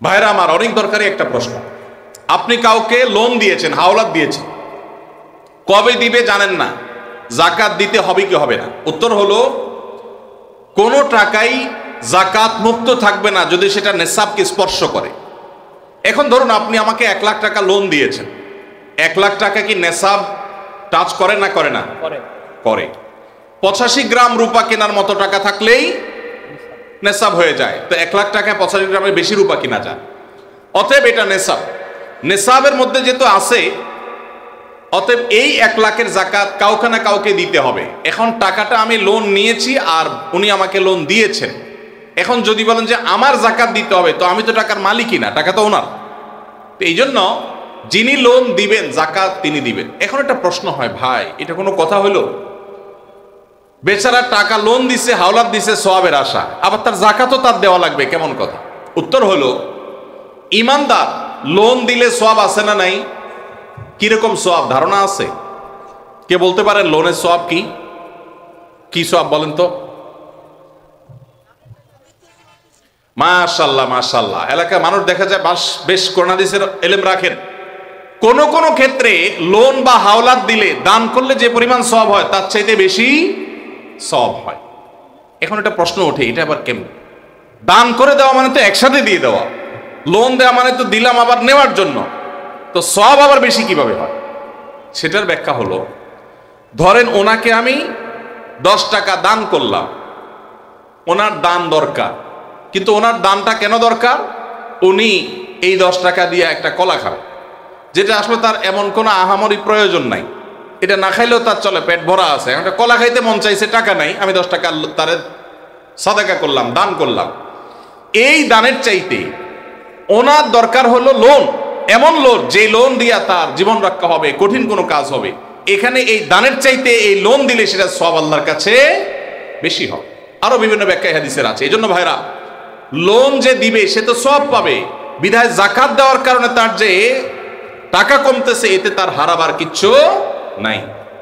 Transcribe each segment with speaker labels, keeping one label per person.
Speaker 1: ভাইরা আমার, অনেক দরকারি একটা প্রশ্ন। আপনি কাউকে লোন দিয়েছেন, হাওলাত দিয়েছেন, কবে দিবে জানেন না, জাকাত দিতে হবে কি হবে না? উত্তর হলো, কোনো টাকাই জাকাত মুক্ত থাকবে না যদি সেটা নেসাবকে স্পর্শ করে। এখন ধরুন আপনি আমাকে 1 লাখ টাকা লোন দিয়েছেন, 1 লাখ টাকা কি নেসাব টাচ করে না করে না? করে। 85 গ্রাম রূপা কেনার মতো টাকা থাকলেই নেসাব হয়ে যায়। তো 1 লাখ টাকায় 85 গ্রামের বেশি রূপা কিনা যায়। অতএব এটা নেসাব, নেসাবের মধ্যে যেহেতু আছে, অতএব এই 1 লাখের জাকাত কাউকে না কাউকে দিতে হবে। এখন টাকাটা আমি লোন নিয়েছি আর উনি আমাকে লোন দিয়েছেন। এখন যদি বলেন যে আমার জাকাত দিতে হবে, তো আমি তো টাকার মালিকই না, টাকা তো ওনার। তো এই জন্য যিনি লোন দিবেন জাকাত তিনি দিবেন। এখন একটা প্রশ্ন হয়, ভাই এটা কোনো কথা হলো? বেচারা টাকা লোন দিছে, হাওলাত দিছে সওয়াবের আশা, আবার তার জাকাতও তার দেওয়া লাগবে, কেমন কথা? উত্তর হলো, ইমানদার লোন দিলে সওয়াব আছে না নাই? কিরকম সওয়াব ধারণা আছে? কে বলতে পারেন লোনের সওয়াব কি? কি সওয়াব বলেন তো? মাশাআল্লাহ মাশাআল্লাহ, এলাকায় মানুষ দেখা যায় বেশ কোরআন হাদিসের ইলম রাখেন। কোন কোন ক্ষেত্রে লোন বা হাওলাত দিলে দান করলে যে পরিমাণ সওয়াব হয় তার চাইতে বেশি সওয়াব হয়। এখন একটা প্রশ্ন ওঠে, এটা আবার কেমন? দান করে দেওয়া মানে তো একসাথে দিয়ে দেওয়া, লোন দেওয়া মানে তো দিলাম আবার নেওয়ার জন্য, তো সওয়াব আবার বেশি কিভাবে হয়? সেটার ব্যাখ্যা হলো, ধরেন ওনাকে আমি 10 টাকা দান করলাম, ওনার দান দরকার, কিন্তু ওনার দানটা কেন দরকার? উনি এই 10 টাকা দিয়ে একটা কলা খাবে, যেটা আসলে তার এমন কোনো আহামরি প্রয়োজন নাই, এটা না খাইলেও তার চলে, পেট ভরা আছে। একটা কলা খাইতে মন চাইছে, টাকা নাই, আমি 10 টাকা তারে সাদাকা করলাম, দান করলাম। এই দানের চাইতে ওনার দরকার হলো লোন, এমন লোন যে লোন দিয়া তার জীবন রক্ষা হবে, কঠিন কোনো কাজ হবে। এখানে এই দানের চাইতে এই লোন দিলে সেটা সওয়াব আল্লাহর কাছে বেশি হবে। আরো বিভিন্ন ব্যাখ্যা হাদিসের আছে। এই জন্য ভাইরা, লোন যে দিবে সে তো সওয়াব পাবে, বিধায় জাকাত দেওয়ার কারণে তার যে টাকা কমতেছে, এতে তার হারাবার কিচ্ছু নাই।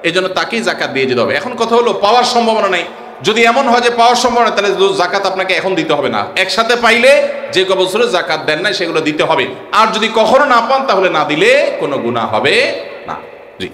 Speaker 1: এই জন্য তাকেই জাকাত দিয়ে যেতে হবে। এখন কথা হলো, পাওয়ার সম্ভাবনা নাই। যদি এমন হয় যে পাওয়ার সম্ভাবনা, তাহলে জাকাত আপনাকে এখন দিতে হবে না, একসাথে পাইলে যে বছরে জাকাত দেন না সেগুলো দিতে হবে। আর যদি কখনো না পান, তাহলে না দিলে কোনো গুনাহ হবে না। জি।